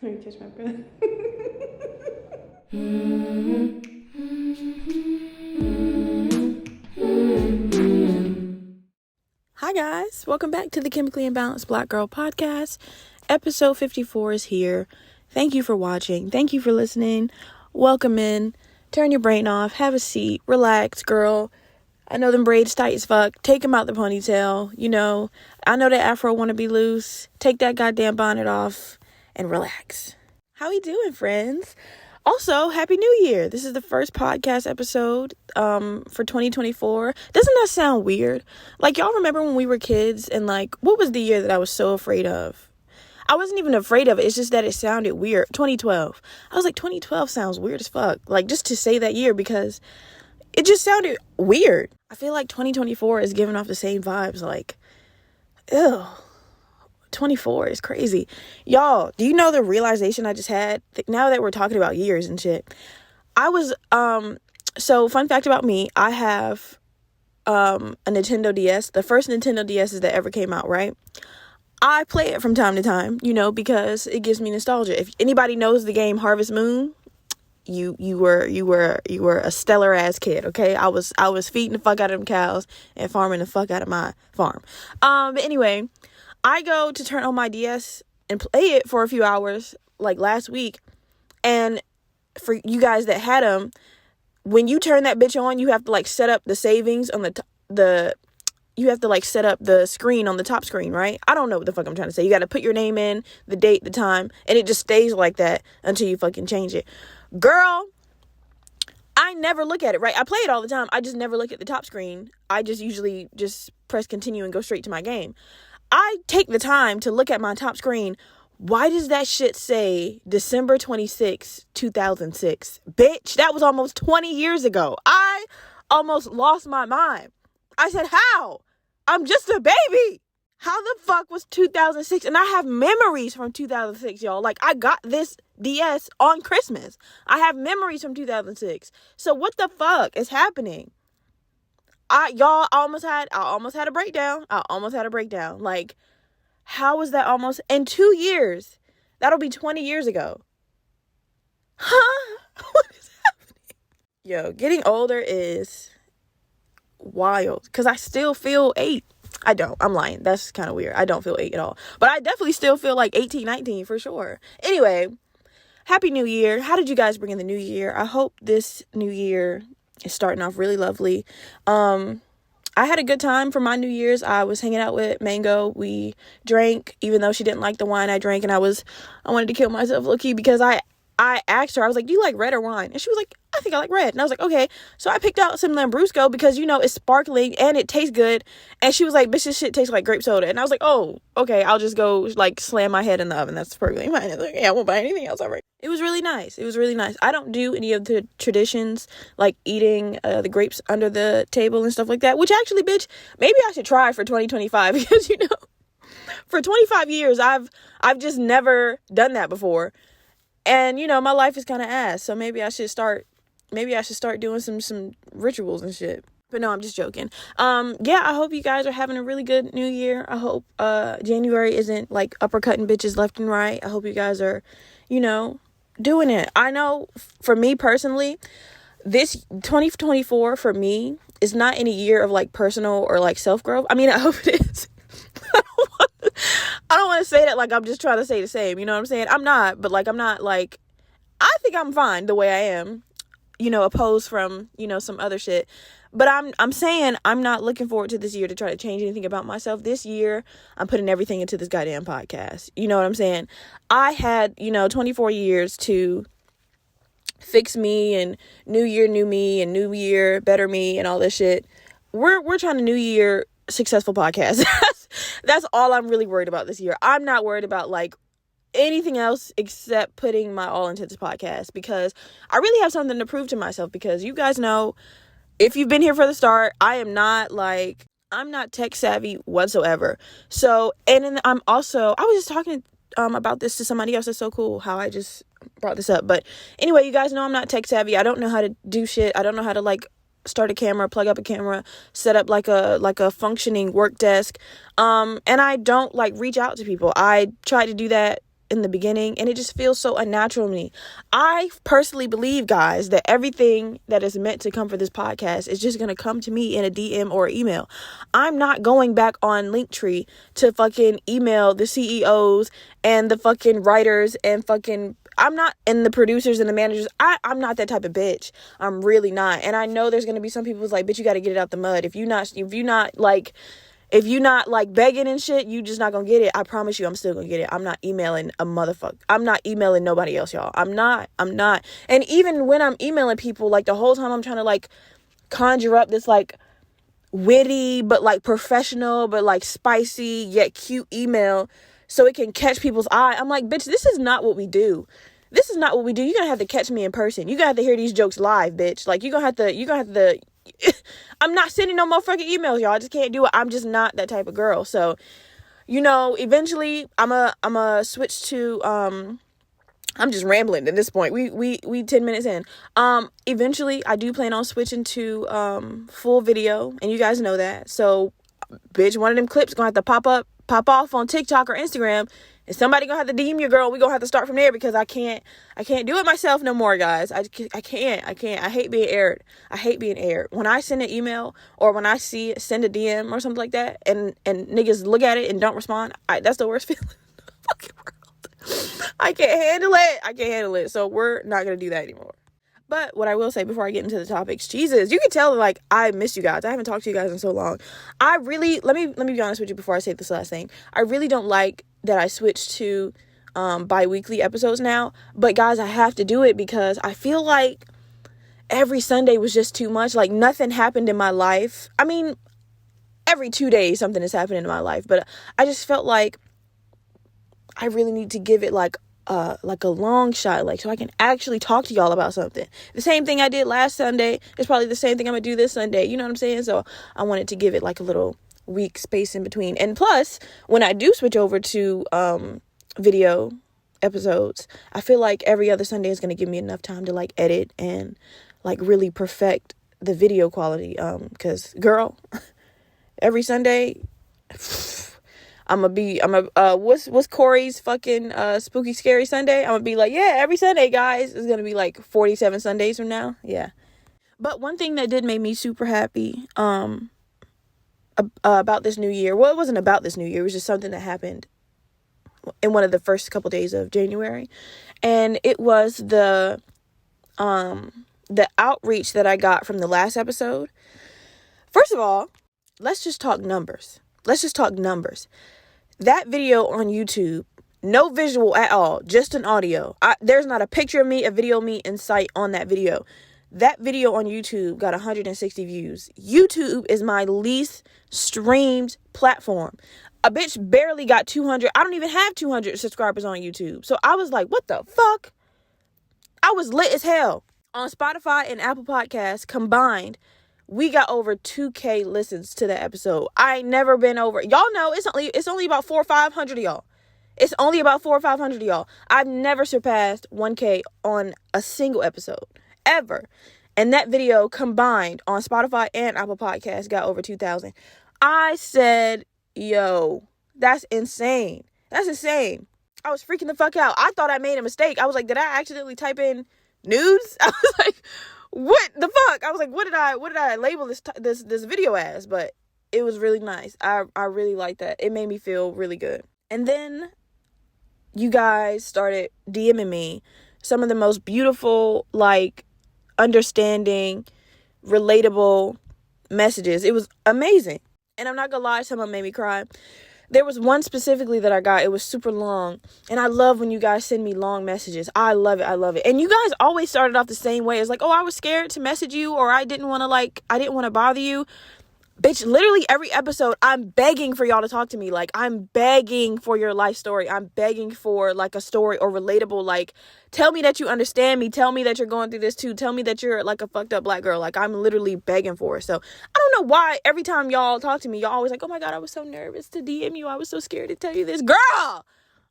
Let me catch my breath. Hi guys, welcome back to the Chemically Imbalanced Black Girl Podcast. Episode 54 is here. Thank you for watching. Thank you for listening. Welcome in. Turn your brain off. Have a seat. Relax, girl. I know them braids tight as fuck. Take them out the ponytail. You know, I know that afro want to be loose. Take that goddamn bonnet off and relax. How we doing, friends? Also, Happy New Year. This is the first podcast episode for 2024. Doesn't that sound weird? Like, y'all remember when we were kids and, like, what was the year that I was so afraid of? I wasn't even afraid of it. It's just that it sounded weird. 2012. I was like, 2012 sounds weird as fuck. Like, just to say that year because it just sounded weird. I feel like 2024 is giving off the same vibes. Like, ew. 24 is crazy. Y'all, do you know the realization I just had? Now that we're talking about years and shit. I was, so fun fact about me, I have a Nintendo DS. The first Nintendo DSs that ever came out, right? I play it from time to time, you know, because it gives me nostalgia. If anybody knows the game Harvest Moon, you were a stellar ass kid, okay? I was feeding the fuck out of them cows and farming the fuck out of my farm. But anyway, I go to turn on my DS and play it for a few hours, like last week. And for you guys that had them, when you turn that bitch on, you have to like set up the savings on you have to like set up the screen on the top screen, right? I don't know what the fuck I'm trying to say. You got to put your name in, the date, the time, and it just stays like that until you fucking change it. Girl, I never look at it, right? I play it all the time. I just never look at the top screen. I just usually just press continue and go straight to my game. I take the time to look at my top screen. Why does that shit say December 26, 2006? Bitch, that was almost 20 years ago. I almost lost my mind. I said, how? I'm just a baby. How the fuck was 2006? And I have memories from 2006, y'all. Like, I got this DS on Christmas. I have memories from 2006. So what the fuck is happening? I almost had a breakdown. I almost had a breakdown. Like, how was that almost in 2 years? That'll be 20 years ago. Huh? What is happening? Yo, getting older is wild because I still feel 8. I don't. I'm lying. That's kind of weird. I don't feel 8 at all. But I definitely still feel like 18, 19 for sure. Anyway, Happy New Year. How did you guys bring in the new year? I hope this new year is starting off really lovely. I had a good time for my New Year's. I was hanging out with Mango. We drank, even though she didn't like the wine I drank, and I wanted to kill myself low-key because I asked her, I was like, do you like red or wine? And she was like, I think I like red. And I was like, okay. So I picked out some Lambrusco because, you know, it's sparkling and it tastes good. And she was like, bitch, this shit tastes like grape soda. And I was like, oh, okay. I'll just go like slam my head in the oven. That's perfectly fine. I was like, yeah, I won't buy anything else. All right. It was really nice. It was really nice. I don't do any of the traditions like eating the grapes under the table and stuff like that, which actually, bitch, maybe I should try for 2025 because, you know, for 25 years, I've just never done that before. And, you know, my life is kind of ass. So maybe I should start doing some rituals and shit. But no, I'm just joking. Yeah, I hope you guys are having a really good new year. I hope January isn't like uppercutting bitches left and right. I hope you guys are, you know, doing it. I know for me personally, this 2024 for me is not any year of like personal or like self-growth. I mean, I hope it is. I don't want to say that like I'm just trying to say the same, you know what I'm saying? I'm not, but like I'm not like, I think I'm fine the way I am, you know, opposed from, you know, some other shit. But I'm saying I'm not looking forward to this year to try to change anything about myself. This year, I'm putting everything into this goddamn podcast. You know what I'm saying? I had, you know, 24 years to fix me and new year, new me and new year, better me and all this shit. We're trying to new year successful podcast. That's all I'm really worried about this year. I'm not worried about like anything else except putting my all into this podcast because I really have something to prove to myself because you guys know, if you've been here for the start, I'm not tech savvy whatsoever. So, and then I was just talking about this to somebody else. It's so cool how I just brought this up. But anyway, you guys know I'm not tech savvy. I don't know how to do shit. I don't know how to like start a camera, plug up a camera, set up like a functioning work desk. And I don't like reach out to people. I tried to do that in the beginning, and it just feels so unnatural to me. I personally believe, guys, that everything that is meant to come for this podcast is just going to come to me in a DM or email. I'm not going back on Linktree to fucking email the CEOs and the fucking writers and fucking... I'm not, and the producers and the managers. I'm not that type of bitch. I'm really not. And I know there's going to be some people who's like, bitch, you got to get it out the mud. If you're not like begging and shit, you just not gonna get it. I promise you, I'm still gonna get it. I'm not emailing a motherfucker. I'm not emailing nobody else, y'all. I'm not. And even when I'm emailing people, like the whole time I'm trying to like conjure up this like witty, but like professional, but like spicy yet cute email so it can catch people's eye. I'm like, bitch, this is not what we do. This is not what we do. You're gonna have to catch me in person. You're gonna have to hear these jokes live, bitch. Like, you're gonna have to I'm not sending no motherfucking emails, y'all. I just can't do it. I'm just not that type of girl. So, eventually I'm a switch to, I'm just rambling at this point. We 10 minutes in. Eventually I do plan on switching to, full video, and you guys know that. So, bitch, one of them clips gonna have to pop off on TikTok or Instagram, and somebody gonna have to DM your girl. We gonna have to start from there, because I can't do it myself no more, guys. I can't. I hate being aired. When I send an email, or when I send a DM or something like that, and niggas look at it and don't respond, that's the worst feeling in the fucking world. I can't handle it. So we're not gonna do that anymore. But what I will say before I get into the topics, Jesus, you can tell, like, I miss you guys. I haven't talked to you guys in so long. I really, let me be honest with you before I say this last thing. I really don't like that I switched to bi-weekly episodes now. But guys, I have to do it because I feel like every Sunday was just too much. Like, nothing happened in my life. I mean, every 2 days something is happening in my life. But I just felt like I really need to give it like a long shot, like, so I can actually talk to y'all about something. The same thing I did last Sunday is probably the same thing I'm gonna do this Sunday. You know what I'm saying? So I wanted to give it like a little week space in between. And plus, when I do switch over to video episodes, I feel like every other Sunday is gonna give me enough time to like edit and like really perfect the video quality. Because girl, every Sunday, what's Corey's fucking spooky scary Sunday? I'm gonna be like, yeah, every Sunday, guys. It's gonna be like 47 Sundays from now. Yeah. But one thing that did make me super happy about this new year, well, it wasn't about this new year, it was just something that happened in one of the first couple days of January, and it was the outreach that I got from the last episode. First of all, let's just talk numbers. That video on YouTube, no visual at all, just an audio. There's not a picture of me, a video of me in sight on that video. That video on YouTube got 160 views. YouTube is my least streamed platform. A bitch barely got 200. I don't even have 200 subscribers on YouTube. So I was like, what the fuck? I was lit as hell. On Spotify and Apple Podcasts combined, we got over 2K listens to that episode. I ain't never been over. Y'all know it's only about 400 or 500 of y'all. It's only about 400 or 500 of y'all. I've never surpassed 1K on a single episode ever. And that video combined on Spotify and Apple Podcasts got over 2,000. I said, yo, that's insane. That's insane. I was freaking the fuck out. I thought I made a mistake. I was like, did I accidentally type in nudes? I was like, what the fuck? I was like, what did I label this video as? But it was really nice. I really liked that. It made me feel really good. And then you guys started DMing me some of the most beautiful, like, understanding, relatable messages. It was amazing. And I'm not gonna lie, some of them made me cry. There was one specifically that I got. It was super long. And I love when you guys send me long messages. I love it. And you guys always started off the same way. It's like, oh, I was scared to message you, or I didn't want to bother you. Bitch, literally every episode, I'm begging for y'all to talk to me. Like, I'm begging for your life story. I'm begging for, like, a story or relatable, like, tell me that you understand me. Tell me that you're going through this too. Tell me that you're, like, a fucked up black girl. Like, I'm literally begging for it. So, I don't know why every time y'all talk to me, y'all always like, oh my God, I was so nervous to DM you. I was so scared to tell you this. Girl,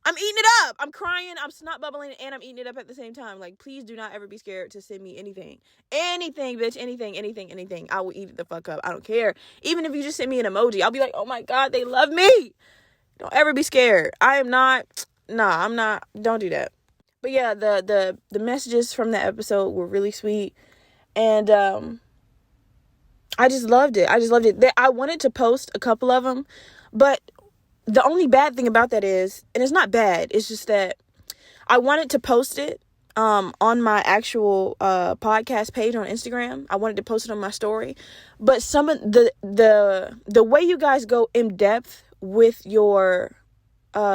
I'm eating it up. I'm crying. I'm snot bubbling, and I'm eating it up at the same time. Like, please do not ever be scared to send me anything. Anything, bitch. Anything. I will eat it the fuck up. I don't care. Even if you just send me an emoji, I'll be like, oh my God, they love me. Don't ever be scared. I am not I'm not, don't do that. But yeah, the messages from that episode were really sweet. And I just loved it. I wanted to post a couple of them, but the only bad thing about that is, and it's not bad, it's just that I wanted to post it on my actual podcast page on Instagram. I wanted to post it on my story, but some of the way you guys go in depth with your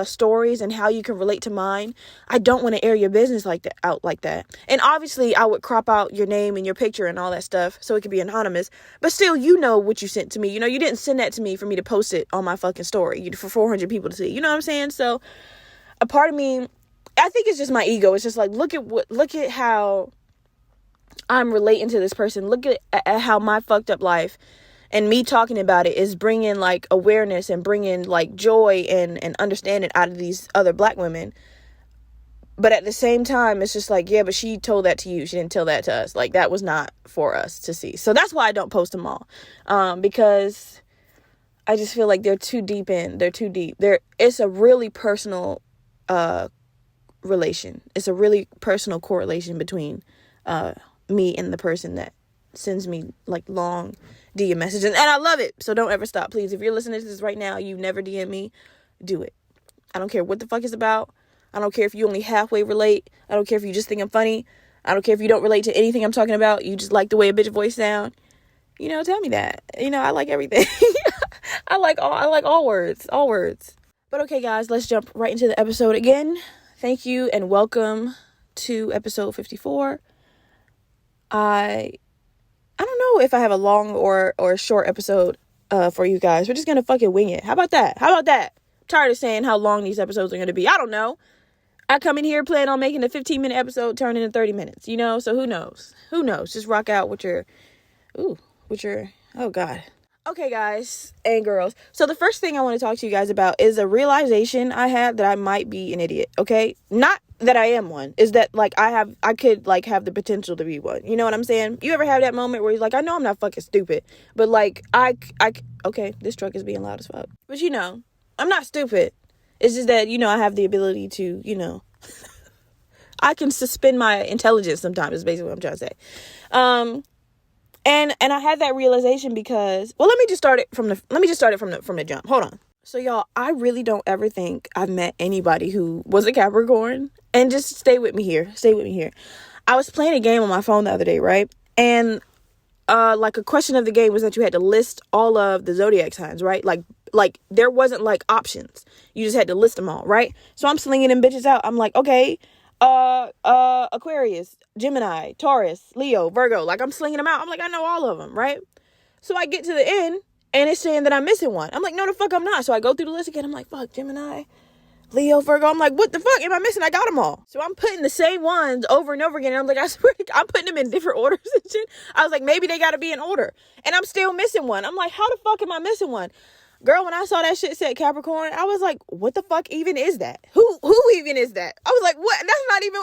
stories and how you can relate to mine, I don't want to air your business out like that. And obviously I would crop out your name and your picture and all that stuff so it could be anonymous, but still, you know what you sent to me. You know, you didn't send that to me for me to post it on my fucking story for 400 people to see. You know what I'm saying? So a part of me, I think it's just my ego. It's just like, look at how I'm relating to this person. Look at how my fucked up life and me talking about it is bringing like awareness and bringing like joy and understanding out of these other black women. But at the same time, it's just like, yeah, but she told that to you. She didn't tell that to us. Like, that was not for us to see. So that's why I don't post them all. Because I just feel like they're too deep. It's a really personal relation. It's a really personal correlation between me and the person that sends me like long DM messages, and I love it. So don't ever stop, please. If you're listening to this right now, you never DM me, do it. I don't care what the fuck it's about. I don't care if you only halfway relate. I don't care if you just think I'm funny. I don't care if you don't relate to anything I'm talking about. You just like the way a bitch voice sound. You know, tell me that. You know, I like everything. I like all words. But okay, guys, let's jump right into the episode again. Thank you and welcome to episode 54. I don't know if I have a long or a short episode for you guys. We're just gonna fucking wing it. How about that? I'm tired of saying how long these episodes are gonna be. I don't know. I come in here planning on making a 15-minute episode turn into 30 minutes, you know? So who knows? Just rock out with your oh God. Okay, guys and girls. So the first thing I want to talk to you guys about is a realization I had that I might be an idiot, okay? Not that I am one, is that like I could like have the potential to be one. You know what I'm saying? You ever have that moment where you're like, I know I'm not fucking stupid, but like okay, this truck is being loud as fuck. But you know, I'm not stupid. It's just that, you know, I have the ability to, you know, I can suspend my intelligence sometimes, is basically what I'm trying to say. And I had that realization because, well, let me just start it from the jump. Hold on. So y'all, I really don't ever think I've met anybody who was a Capricorn. And just stay with me here. I was playing a game on my phone the other day, right? And like a question of the game was that you had to list all of the zodiac signs, right? Like there wasn't like options. You just had to list them all, right? So I'm slinging them bitches out. I'm like, okay, Aquarius, Gemini, Taurus, Leo, Virgo. Like, I'm slinging them out. I'm like, I know all of them, right? So I get to the end and it's saying that I'm missing one. I'm like, no, the fuck I'm not. So I go through the list again. I'm like, fuck, Gemini, Leo, Virgo. I'm like, what the fuck am I missing? I got them all. So I'm putting the same ones over and over again. And I'm like, I swear to God, I'm putting them in different orders and shit. I was like, maybe they got to be in order. And I'm still missing one. I'm like, how the fuck am I missing one? Girl, when I saw that shit said Capricorn, I was like, what the fuck even is that? Who even is that? I was like, what? That's not even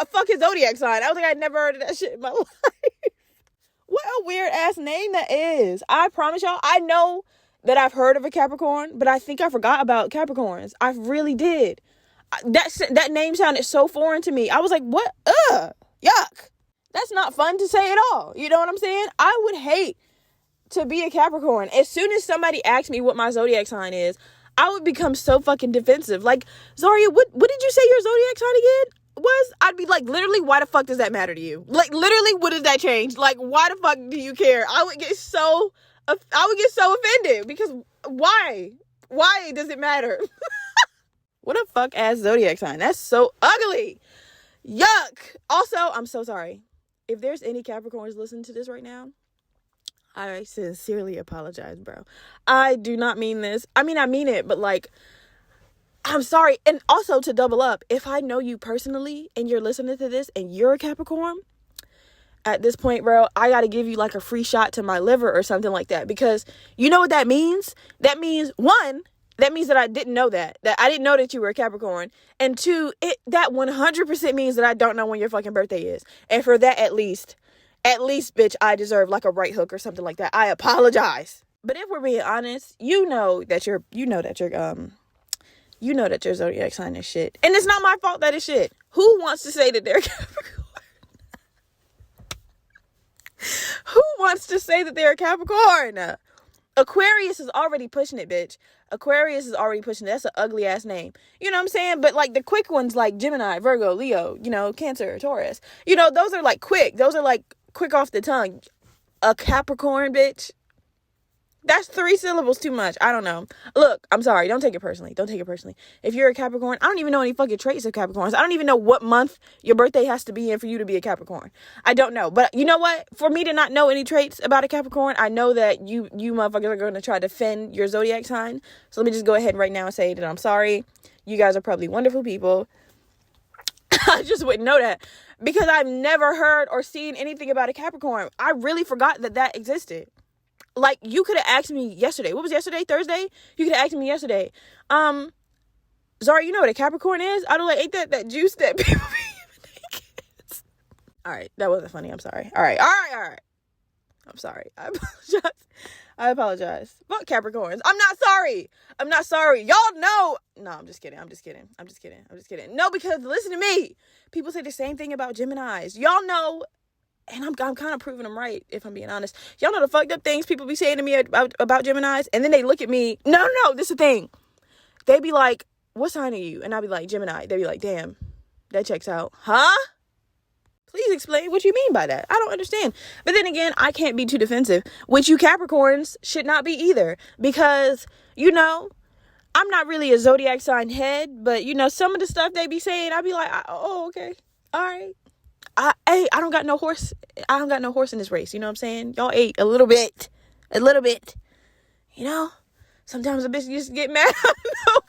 a fucking zodiac sign. I was like, I'd never heard of that shit in my life. What a weird ass name that is. I promise y'all, I know that I've heard of a Capricorn, but I think I forgot about Capricorns. I really did. That name sounded so foreign to me. I was like, what? Yuck. That's not fun to say at all. You know what I'm saying? I would hate to be a Capricorn. As soon as somebody asked me what my zodiac sign is, I would become so fucking defensive. Like, Zaria, what did you say your zodiac sign again was? I'd be like, literally, why the fuck does that matter to you? Like, literally, what does that change? Like, why the fuck do you care? I would get so offended because why does it matter? What a fuck ass zodiac sign. That's so ugly. Yuck. Also, I'm so sorry if there's any Capricorns listening to this right now. I sincerely apologize, bro. I do not mean this. I mean, I mean it, but like, I'm sorry. And also, to double up, if I know you personally and you're listening to this and you're a Capricorn, at this point, bro, I got to give you like a free shot to my liver or something like that. Because you know what that means? That means, one, that means that I didn't know that I didn't know that you were a Capricorn. And two, that 100% means that I don't know when your fucking birthday is. And for that, at least, bitch, I deserve like a right hook or something like that. I apologize. But if we're being honest, you know that you're You know that your zodiac sign is shit. And it's not my fault that it's shit. Who wants to say that they're Capricorn? Who wants to say that they're a Capricorn? Aquarius is already pushing it, bitch. Aquarius is already pushing it. That's an ugly ass name. You know what I'm saying? But like the quick ones like Gemini, Virgo, Leo, Cancer, Taurus. Those are like quick. Those are like quick off the tongue. A Capricorn, bitch. That's 3 syllables too much. I don't know. Look, I'm sorry. Don't take it personally. Don't take it personally. If you're a Capricorn, I don't even know any fucking traits of Capricorns. I don't even know what month your birthday has to be in for you to be a Capricorn. I don't know. But you know what? For me to not know any traits about a Capricorn, I know that you motherfuckers are going to try to defend your zodiac sign. So let me just go ahead right now and say that I'm sorry. You guys are probably wonderful people. I just wouldn't know that because I've never heard or seen anything about a Capricorn. I really forgot that existed. Like, you could have asked me yesterday. What was yesterday? Thursday? You could have asked me yesterday. Zara, you know what a Capricorn is? I don't like, ain't that juice that people be giving their kids? All right, that wasn't funny. I'm sorry. All right. I'm sorry. I apologize. Fuck Capricorns. I'm not sorry. Y'all know. No, I'm just kidding. No, because listen to me. People say the same thing about Geminis. Y'all know. And I'm kind of proving them right, if I'm being honest. Y'all know the fucked up things people be saying to me about Geminis? And then they look at me. No, this is the thing. They be like, what sign are you? And I'll be like, Gemini. They be like, damn, that checks out. Huh? Please explain what you mean by that. I don't understand. But then again, I can't be too defensive, which you Capricorns should not be either. Because, I'm not really a zodiac sign head. But, some of the stuff they be saying, I'll be like, oh, okay. All right. I don't got no horse. I don't got no horse in this race. You know what I'm saying? Y'all ate a little bit. Sometimes a bitch just get mad out of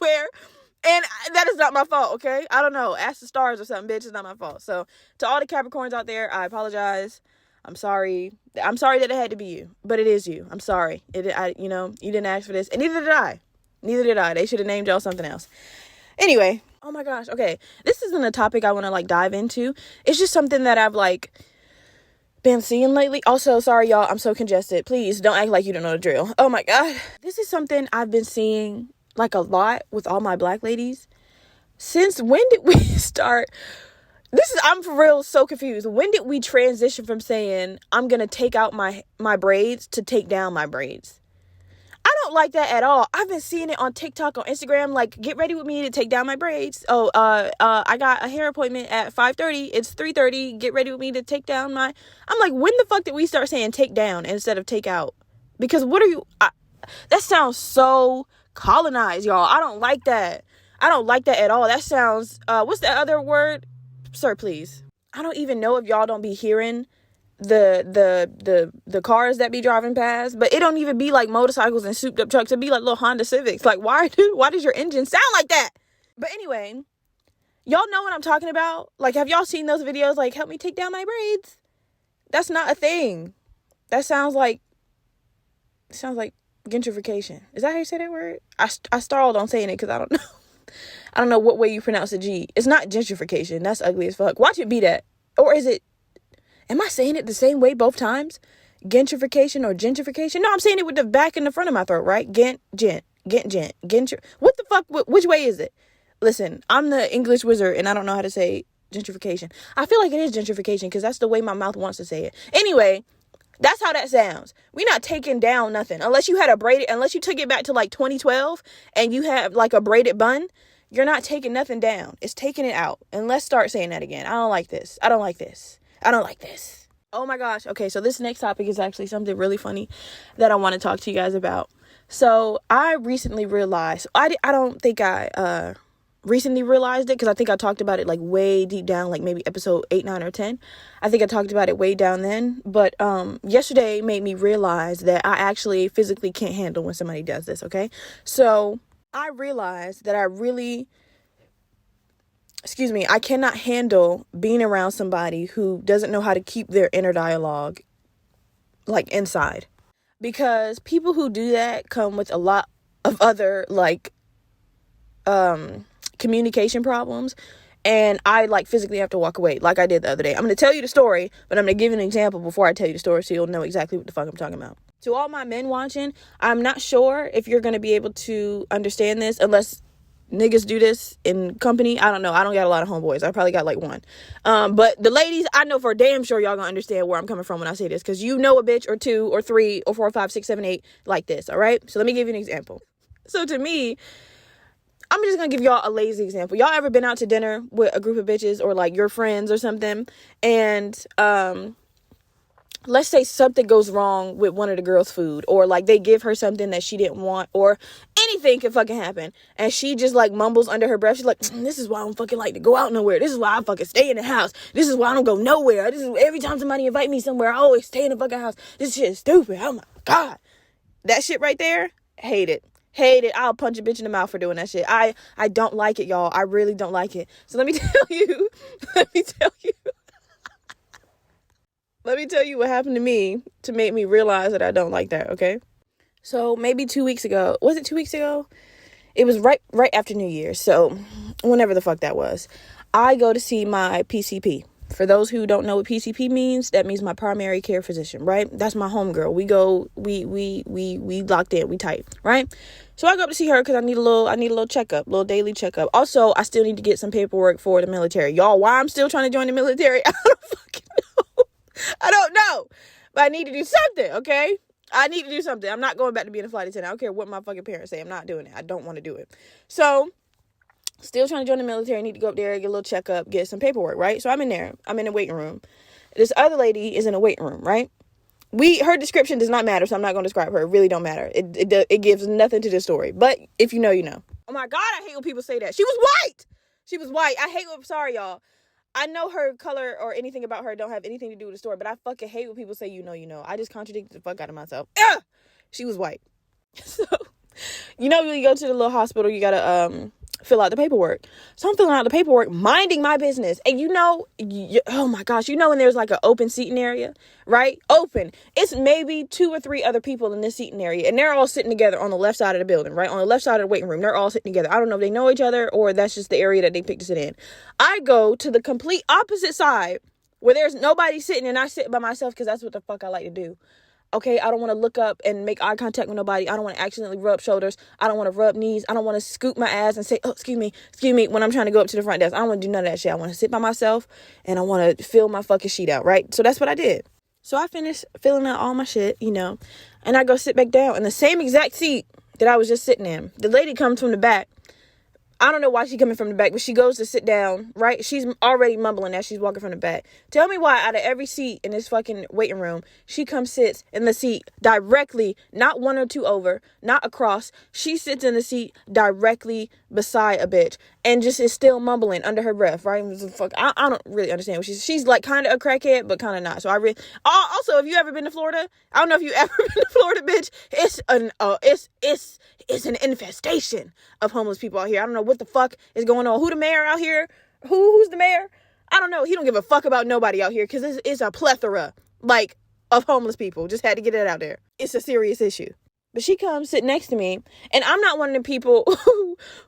nowhere. And that is not my fault, okay? I don't know. Ask the stars or something, bitch. It's not my fault. So, to all the Capricorns out there, I apologize. I'm sorry. I'm sorry that it had to be you. But it is you. I'm sorry. You didn't ask for this. And neither did I. They should have named y'all something else. Anyway. Oh my gosh. Okay. This isn't a topic I want to dive into. It's just something that I've been seeing lately. Also, sorry y'all, I'm so congested. Please don't act like you don't know the drill. Oh my God. This is something I've been seeing a lot with all my black ladies. Since when did we start? I'm for real so confused. When did we transition from saying I'm going to take out my braids to take down my braids? I don't like that at all. I've been seeing it on TikTok, on Instagram, get ready with me to take down my braids. Oh, I got a hair appointment at 5:30. It's 3:30. Get ready with me to take down my... I'm like, when the fuck did we start saying take down instead of take out? Because what are you... that sounds so colonized, y'all. I don't like that. I don't like that at all. That sounds... what's the other word? Sir, please. I don't even know if y'all don't be hearing the cars that be driving past, but it don't even be like motorcycles and souped up trucks. It be like little Honda Civics. Why does your engine sound like that? But anyway, y'all know what I'm talking about. Have y'all seen those videos? Help me take down my braids. That's not a thing. That sounds like gentrification. Is that how you say that word? I stalled on saying it because I don't know. I don't know what way you pronounce the G. It's not gentrification. That's ugly as fuck. Watch it be that. Or is it... Am I saying it the same way both times? Gentrification or gentrification? No, I'm saying it with the back and the front of my throat, right? What the fuck? Which way is it? Listen, I'm the English wizard and I don't know how to say gentrification. I feel like it is gentrification because that's the way my mouth wants to say it. Anyway, that's how that sounds. We're not taking down nothing. Unless you took it back to 2012 and you have a braided bun, you're not taking nothing down. It's taking it out. And let's start saying that again. I don't like this. Oh my gosh. Okay, so this next topic is actually something really funny that I want to talk to you guys about. So I recently realized, I don't think I recently realized it because I think I talked about it way deep down, maybe episode 8, 9, or 10. I think I talked about it way down then. But yesterday made me realize that I actually physically can't handle when somebody does this, okay? So I realized that I cannot handle being around somebody who doesn't know how to keep their inner dialogue inside. Because people who do that come with a lot of other communication problems. And I physically have to walk away like I did the other day. I'm going to tell you the story, but I'm going to give you an example before I tell you the story so you'll know exactly what the fuck I'm talking about. To all my men watching, I'm not sure if you're going to be able to understand this unless niggas do this in company. I don't know. I don't got a lot of homeboys. I probably got like one. But the ladies, I know for damn sure y'all gonna understand where I'm coming from when I say this, because you know a bitch or two or three or 4 or 5, 6, 7, 8 like this. All right. So let me give you an example. So to me, I'm just gonna give y'all a lazy example. Y'all ever been out to dinner with a group of bitches or like your friends or something, and let's say something goes wrong with one of the girls' food, or like they give her something that she didn't want, or anything can fucking happen, and she just like mumbles under her breath. She's like, this is why I don't fucking like to go out nowhere. This is why I fucking stay in the house. This is why I don't go nowhere. This is every time somebody invite me somewhere, I always stay in the fucking house. This shit is stupid. Oh my God. That shit right there, hate it. Hate it. I'll punch a bitch in the mouth for doing that shit. I don't like it, y'all. I really don't like it. So let me tell you what happened to me to make me realize that I don't like that, okay? So maybe 2 weeks ago. Was it 2 weeks ago? It was right after New Year's. So whenever the fuck that was. I go to see my PCP. For those who don't know what PCP means, that means my primary care physician, right? That's my homegirl. We locked in, we tight, right? So I go up to see her because I need a little checkup, little daily checkup. Also, I still need to get some paperwork for the military. Y'all, why I'm still trying to join the military, I don't fucking know. I don't know. But I need to do something, okay? I need to do something. I'm not going back to being a flight attendant. I don't care what my fucking parents say. I'm not doing it. I don't want to do it. So still trying to join the military. I need to go up there, get a little checkup, get some paperwork, right? So I'm in there. I'm in the waiting room. This other lady is in a waiting room, right? Her description does not matter, so I'm not going to describe her. It really don't matter. It gives nothing to the story. But if you know, you know. Oh my God, I hate when people say that. She was white. She was white. I hate when, sorry, y'all. I know her color or anything about her don't have anything to do with the story, but I fucking hate when people say, you know, you know. I just contradicted the fuck out of myself. Ugh! She was white. So, you know, when you go to the little hospital, you gotta fill out the paperwork. So I'm filling out the paperwork, minding my business. And you know, oh my gosh, you know when there's like an open seating area, right? Open. It's maybe 2 or 3 other people in this seating area, and they're all sitting together on the left side of the building, right? On the left side of the waiting room. They're all sitting together. I don't know if they know each other or that's just the area that they picked to sit in. I go to the complete opposite side where there's nobody sitting, and I sit by myself because that's what the fuck I like to do. Okay, I don't want to look up and make eye contact with nobody. I don't want to accidentally rub shoulders. I don't want to rub knees. I don't want to scoop my ass and say, oh, excuse me, when I'm trying to go up to the front desk. I don't want to do none of that shit. I want to sit by myself and I want to fill my fucking sheet out, right? So that's what I did. So I finished filling out all my shit, you know, and I go sit back down in the same exact seat that I was just sitting in. The lady comes from the back. I don't know why she's coming from the back, but she goes to sit down, right? She's already mumbling as she's walking from the back. Tell me why out of every seat in this fucking waiting room, she comes sits in the seat directly, not 1 or 2 over, not across. She sits in the seat directly beside a bitch and just is still mumbling under her breath, right? I don't really understand what she's like kind of a crackhead, but kind of not. So also, if you ever been to Florida, I don't know if you ever been to Florida, bitch. It's an infestation of homeless people out here. I don't know what the fuck is going on. Who the mayor out here? Who's the mayor? I don't know. He don't give a fuck about nobody out here because it's a plethora, like, of homeless people. Just had to get it out there. It's a serious issue. But she comes sit next to me, and I'm not one of the people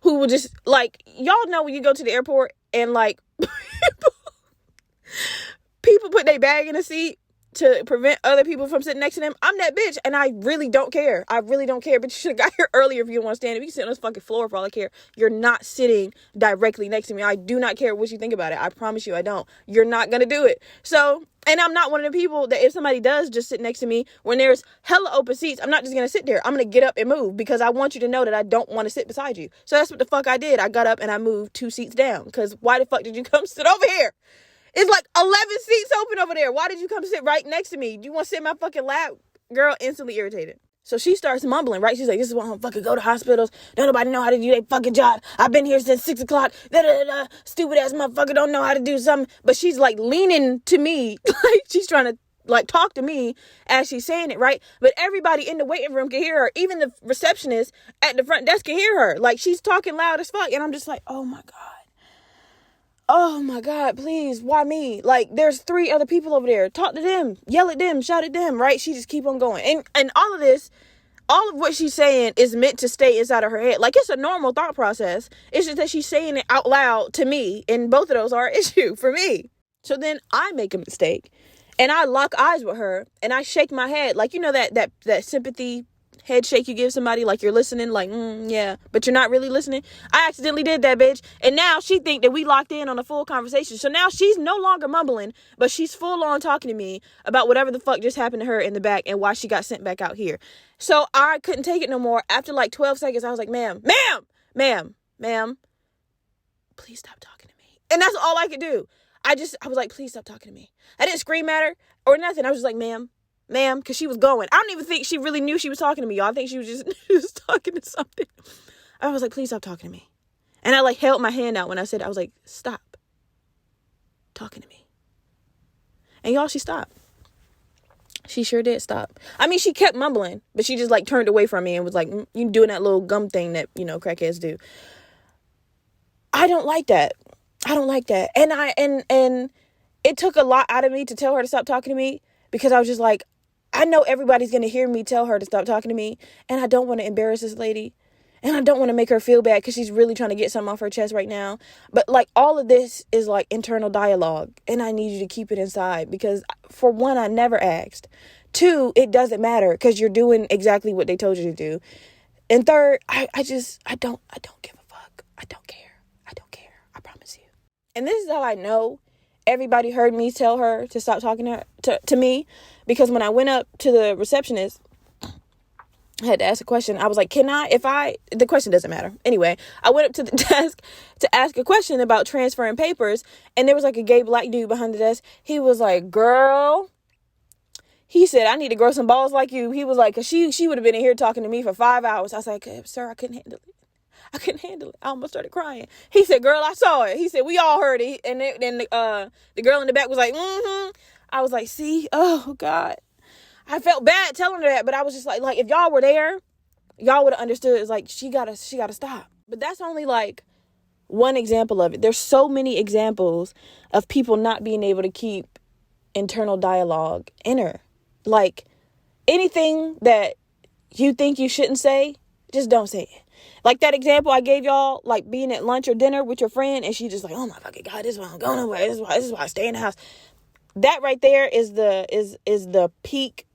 who will just, like, y'all know when you go to the airport and, like, people put their bag in a seat to prevent other people from sitting next to them. I'm that bitch, and I really don't care. But you should have got here earlier if you want to stand. If you can sit on this fucking floor for all I care. You're not sitting directly next to me. I do not care what you think about it. I promise you I don't. You're not going to do it. So, and I'm not one of the people that if somebody does just sit next to me when there's hella open seats, I'm not just going to sit there. I'm going to get up and move because I want you to know that I don't want to sit beside you. So that's what the fuck I did. I got up and I moved 2 seats down because why the fuck did you come sit over here? It's like 11 seats open over there. Why did you come sit right next to me? Do you want to sit in my fucking lap? Girl, instantly irritated. So she starts mumbling, right? She's like, this is why I don't fucking go to hospitals. Don't nobody know how to do their fucking job. I've been here since 6 o'clock. Stupid ass motherfucker don't know how to do something. But she's like leaning to me. Like she's trying to like talk to me as she's saying it, right? But everybody in the waiting room can hear her. Even the receptionist at the front desk can hear her. Like she's talking loud as fuck. And I'm just like, oh my God. Oh my God, please, why me? Like, there's 3 other people over there. Talk to them, yell at them, shout at them, right? She just keep on going. And all of this, all of what she's saying is meant to stay inside of her head. Like, it's a normal thought process. It's just that she's saying it out loud to me, and both of those are an issue for me. So then I make a mistake, and I lock eyes with her, and I shake my head. Like, you know that sympathy head shake you give somebody like you're listening, like, yeah, but you're not really listening. I accidentally did that, bitch. And now she think that we locked in on a full conversation. So now she's no longer mumbling, but she's full on talking to me about whatever the fuck just happened to her in the back and why she got sent back out here. So I couldn't take it no more. After like 12 seconds, I was like, ma'am, please stop talking to me. And that's all I could do. I was like, please stop talking to me. I didn't scream at her or nothing. I was just like, ma'am, because she was going. I don't even think she really knew she was talking to me, y'all. I think she was just talking to something. I was like, please stop talking to me. And I like held my hand out when I said, I was like, stop talking to me. And y'all, she stopped. She sure did stop. I mean, she kept mumbling, but she just like turned away from me and was like, you doing that little gum thing that, crackheads do. I don't like that. And it took a lot out of me to tell her to stop talking to me, because I was just like, I know everybody's going to hear me tell her to stop talking to me, and I don't want to embarrass this lady, and I don't want to make her feel bad because she's really trying to get something off her chest right now. But like all of this is like internal dialogue, and I need you to keep it inside because, for one, I never asked. Two, it doesn't matter because you're doing exactly what they told you to do. And third, I don't give a fuck. I don't care. I promise you. And this is how I know everybody heard me tell her to stop talking to me, because when I went up to the receptionist, I had to ask a question. I was like, the question doesn't matter. Anyway, I went up to the desk to ask a question about transferring papers, and there was like a gay black dude behind the desk. He was like, girl, he said, I need to grow some balls like you. He was like, cause she would have been in here talking to me for 5 hours. I was like, sir, I couldn't handle it. I almost started crying. He said, girl, I saw it. He said, we all heard it. And then the girl in the back was like, I was like, see, oh God. I felt bad telling her that, but I was just like if y'all were there, y'all would have understood. It's like, she gotta stop. But that's only like one example of it. There's so many examples of people not being able to keep internal dialogue in her. Like, anything that you think you shouldn't say, just don't say it. Like that example I gave y'all, like being at lunch or dinner with your friend, and she just like, oh my fucking God, this is why I'm going nowhere. This is why I stay in the house. That right there is the peak.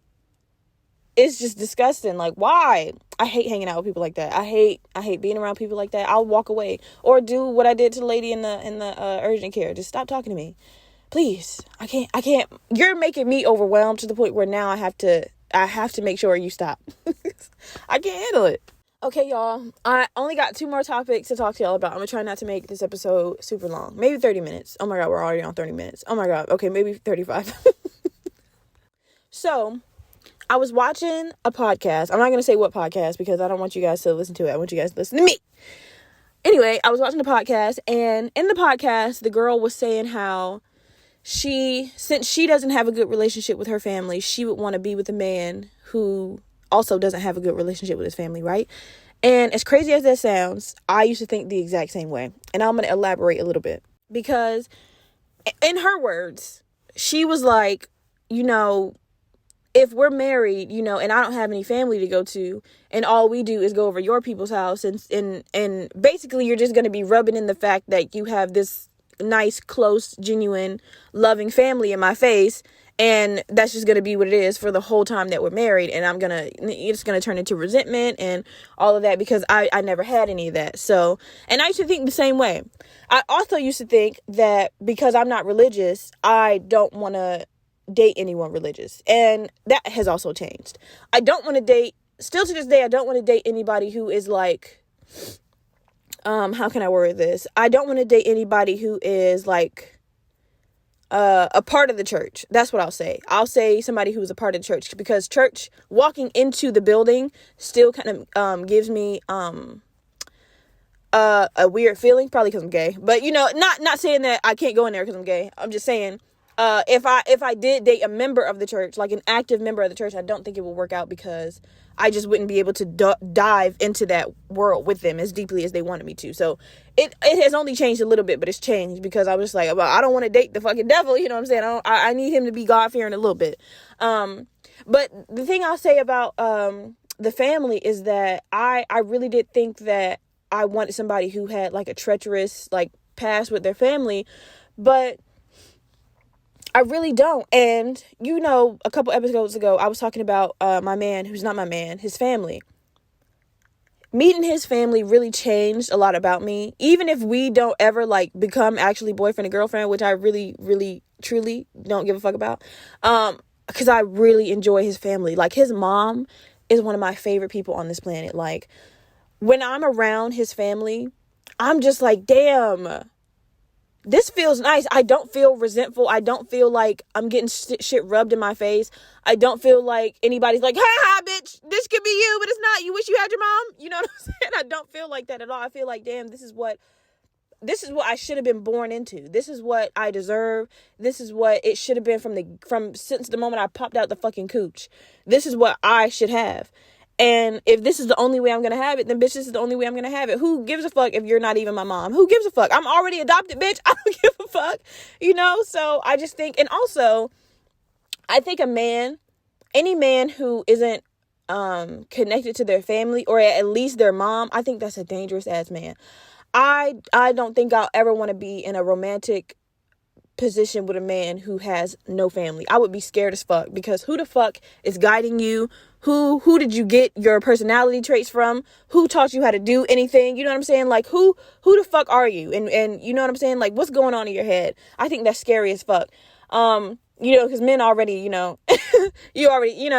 It's just disgusting. Like, why? I hate hanging out with people like that. I hate being around people like that. I'll walk away or do what I did to the lady in the urgent care. Just stop talking to me, please. I can't. You're making me overwhelmed to the point where now I have to make sure you stop. I can't handle it. Okay, y'all, I only got 2 more topics to talk to y'all about. I'm going to try not to make this episode super long. Maybe 30 minutes. Oh my God, we're already on 30 minutes. Oh my God. Okay, maybe 35. So, I was watching a podcast. I'm not going to say what podcast because I don't want you guys to listen to it. I want you guys to listen to me. Anyway, I was watching the podcast, and in the podcast, the girl was saying how since she doesn't have a good relationship with her family, she would want to be with a man who also doesn't have a good relationship with his family, right? And as crazy as that sounds, I used to think the exact same way. And I'm going to elaborate a little bit, because in her words, she was like, if we're married, and I don't have any family to go to, and all we do is go over your people's house, and basically you're just going to be rubbing in the fact that you have this nice, close, genuine, loving family in my face, and that's just going to be what it is for the whole time that we're married, and it's going to turn into resentment and all of that, because I never had any of that. So, and I used to think the same way. I also used to think that because I'm not religious, I don't want to date anyone religious, and that has also changed. I don't want to date, still to this day, I don't want to date anybody who is like, how can I word this? I don't want to date anybody who is like a part of the church. That's what I'll say. I'll say somebody who's a part of the church, because church, walking into the building still kind of gives me a weird feeling, probably because I'm gay. But not saying that I can't go in there because I'm gay. I'm just saying if I did date a member of the church, like an active member of the church, I don't think it will work out, because I just wouldn't be able to dive into that world with them as deeply as they wanted me to. So it has only changed a little bit, but it's changed because I was just like, well, I don't want to date the fucking devil. You know what I'm saying? I need him to be God-fearing a little bit. But the thing I'll say about the family is that I really did think that I wanted somebody who had like a treacherous like past with their family, but I really don't. And, a couple episodes ago, I was talking about my man, who's not my man, his family. Meeting his family really changed a lot about me. Even if we don't ever, become actually boyfriend and girlfriend, which I really, really, truly don't give a fuck about. Because I really enjoy his family. Like, his mom is one of my favorite people on this planet. Like, when I'm around his family, I'm just like, damn, this feels nice. I don't feel resentful. I don't feel like I'm getting shit rubbed in my face. I don't feel like anybody's like, ha, bitch, this could be you, but it's not. You wish you had your mom. You know what I'm saying? I don't feel like that at all. I feel like, damn, this is what I should have been born into. This is what I deserve. This is what it should have been since the moment I popped out the fucking cooch. This is what I should have. And if this is the only way I'm going to have it, then bitch, this is the only way I'm going to have it. Who gives a fuck if you're not even my mom? Who gives a fuck? I'm already adopted, bitch. I don't give a fuck. So I just think, and also I think any man who isn't connected to their family, or at least their mom, I think that's a dangerous ass man. I don't think I'll ever want to be in a romantic position with a man who has no family. I would be scared as fuck, because who the fuck is guiding you? Who did you get your personality traits from? Who taught you how to do anything? You know what I'm saying? Like, who the fuck are you? And you know what I'm saying? Like, what's going on in your head? I think that's scary as fuck. Because men already, you already,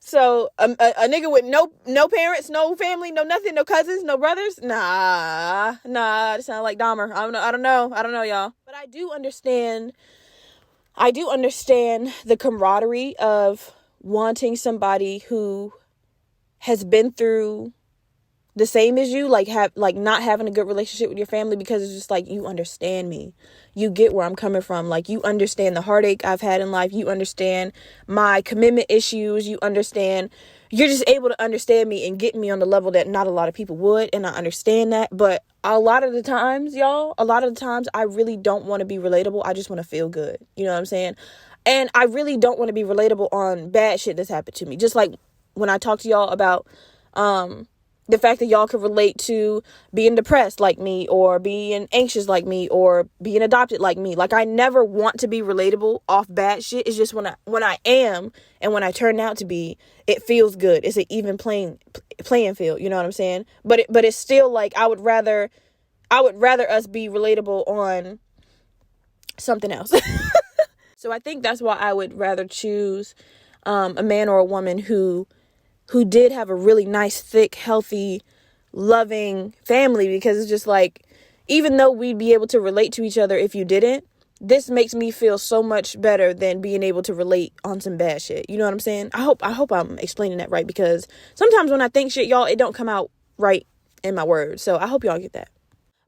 so a nigga with no parents, no family, no nothing, no cousins, no brothers. Nah, it sounds like Dahmer. I don't know, y'all. But I do understand the camaraderie of wanting somebody who has been through the same as you, not having a good relationship with your family, because it's just like, you understand me. You get where I'm coming from. Like, you understand the heartache I've had in life. You understand my commitment issues. You're just able to understand me and get me on the level that not a lot of people would. And I understand that. But a lot of the times, I really don't want to be relatable. I just want to feel good. You know what I'm saying? And I really don't want to be relatable on bad shit that's happened to me. Just like when I talk to y'all about, the fact that y'all could relate to being depressed like me, or being anxious like me, or being adopted like me. Like, I never want to be relatable off bad shit. It's just when I am, and when I turn out to be, it feels good. It's an even playing field. You know what I'm saying? But it's still like, I would rather us be relatable on something else. So I think that's why I would rather choose a man or a woman who did have a really nice, thick, healthy, loving family, because it's just like, even though we'd be able to relate to each other if you didn't, this makes me feel so much better than being able to relate on some bad shit. You know what I'm saying? I hope I'm explaining that right, because sometimes when I think shit, y'all, it don't come out right in my words. So I hope y'all get that.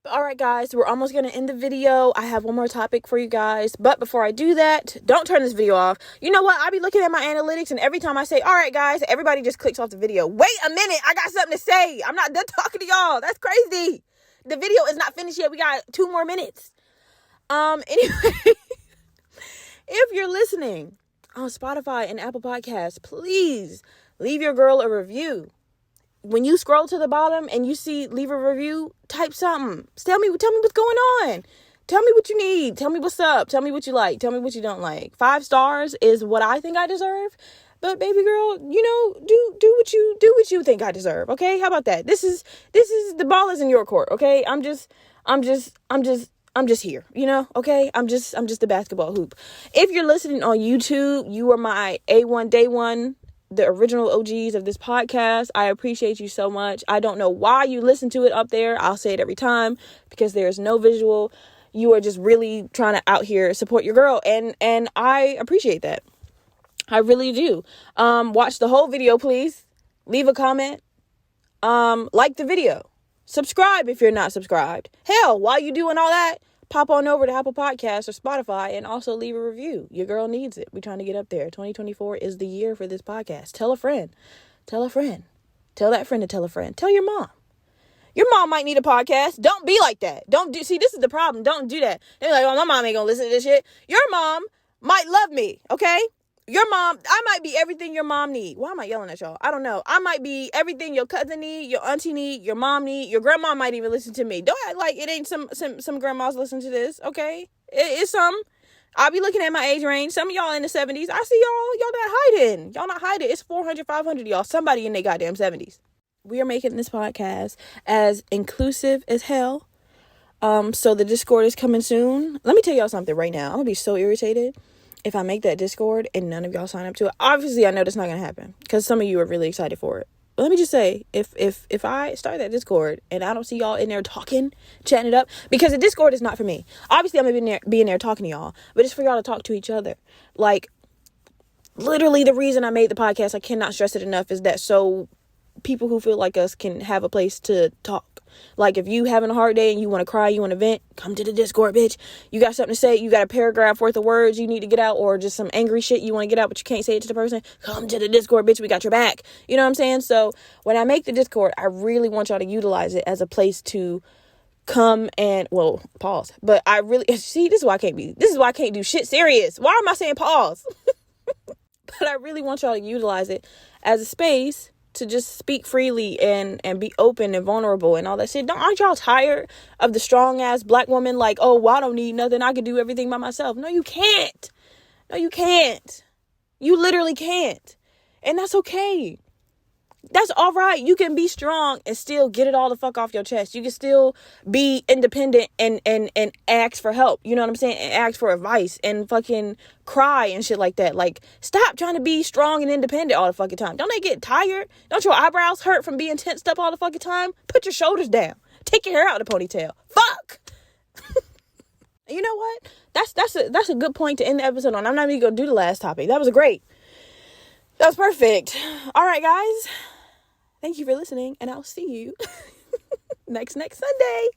But all right, guys, we're almost going to end the video. I have one more topic for you guys. But before I do that, don't turn this video off. You know what? I be looking at my analytics, and every time I say, all right, guys, everybody just clicks off the video. Wait a minute. I got something to say. I'm not done talking to y'all. That's crazy. The video is not finished yet. We got 2 more minutes. Anyway, if you're listening on Spotify and Apple Podcasts, please leave your girl a review. When you scroll to the bottom and you see leave a review, type something. Tell me what's going on. Tell me what you need. Tell me what's up. Tell me what you like. Tell me what you don't like. 5 stars is what I think I deserve. But baby girl, do what you think I deserve. Okay? How about that? This is the ball is in your court. Okay? I'm just here, okay? I'm just the basketball hoop. If you're listening on YouTube, you are my A1 day one, the original OGs of this podcast. I appreciate you so much. I don't know why you listen to it up there. I'll say it every time, because there's no visual. You are just really trying to out here support your girl, and I appreciate that. I really do. Watch the whole video, please. Leave a comment. Like the video. Subscribe if you're not subscribed. Hell, while you doing all that, pop on over to Apple Podcasts or Spotify and also leave a review. Your girl needs it. We're trying to get up there. 2024 is the year for this podcast. Tell a friend. Tell a friend. Tell that friend to tell a friend. Tell your mom. Your mom might need a podcast. Don't be like that. See, this is the problem. Don't do that. They're like, oh, my mom ain't gonna listen to this shit. Your mom might love me, okay? Your mom, I might be everything your mom need. Why am I yelling at y'all? I don't know. I might be everything your cousin need, your auntie need, your mom need, your grandma might even listen to me. Don't act like it ain't some grandmas listen to this, okay? It's some. I'll be looking at my age range. Some of y'all in the 70s. I see y'all not hiding. Y'all not hiding. It's 400, 500 of y'all. Somebody in their goddamn 70s. We are making this podcast as inclusive as hell. So the Discord is coming soon. Let me tell y'all something right now. I'm gonna be so irritated if I make that Discord and none of y'all sign up to it. Obviously, I know that's not gonna happen because some of you are really excited for it. But let me just say, if I start that Discord and I don't see y'all in there talking, chatting it up, because the Discord is not for me. Obviously, I'm gonna be in there talking to y'all, but it's for y'all to talk to each other. Like, literally, the reason I made the podcast, I cannot stress it enough, is that so people who feel like us can have a place to talk. Like, if you having a hard day and you want to cry, you want to vent, come to the Discord, bitch. You got something to say, you got a paragraph worth of words you need to get out, or just some angry shit you want to get out but you can't say it to the person, come to the Discord, bitch. We got your back. You know what I'm saying? So when I make the Discord, I really want y'all to utilize it as a place to come and, well, pause. But I really, see, this is why I can't do shit serious. Why am I saying pause? But I really want y'all to utilize it as a space to just speak freely and be open and vulnerable and all that shit. Aren't y'all tired of the strong ass black woman like, oh, well, I don't need nothing, I can do everything by myself? No, you can't. You literally can't. And that's okay. That's all right. You can be strong and still get it all the fuck off your chest. You can still be independent and ask for help. You know what I'm saying? And ask for advice and fucking cry and shit like that. Like, stop trying to be strong and independent all the fucking time. Don't they get tired? Don't your eyebrows hurt from being tensed up all the fucking time? Put your shoulders down. Take your hair out of the ponytail. Fuck. You know what? That's a good point to end the episode on. I'm not even gonna do the last topic. That was perfect. All right, guys. Thank you for listening, and I'll see you next Sunday.